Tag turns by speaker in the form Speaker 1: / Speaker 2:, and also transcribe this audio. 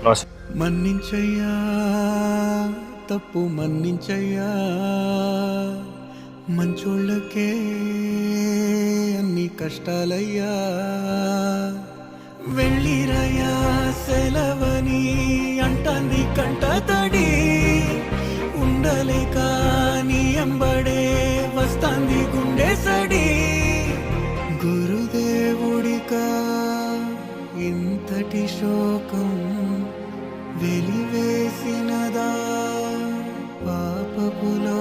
Speaker 1: నమస్తే.
Speaker 2: మన్నించయ్యా, తప్పు మన్నించయ్యా, మంచోళ్ళకే అన్ని కష్టాలయ్యా. వెళ్ళిరయ్యా సెలవని అంటాంది కంట తడి, ఉండలేక నీ ఎంబడే వస్తాంది గుండె సడి. గురుదేవుడికా ఇంతటి శోకం వెలివేసినదా పాపపులో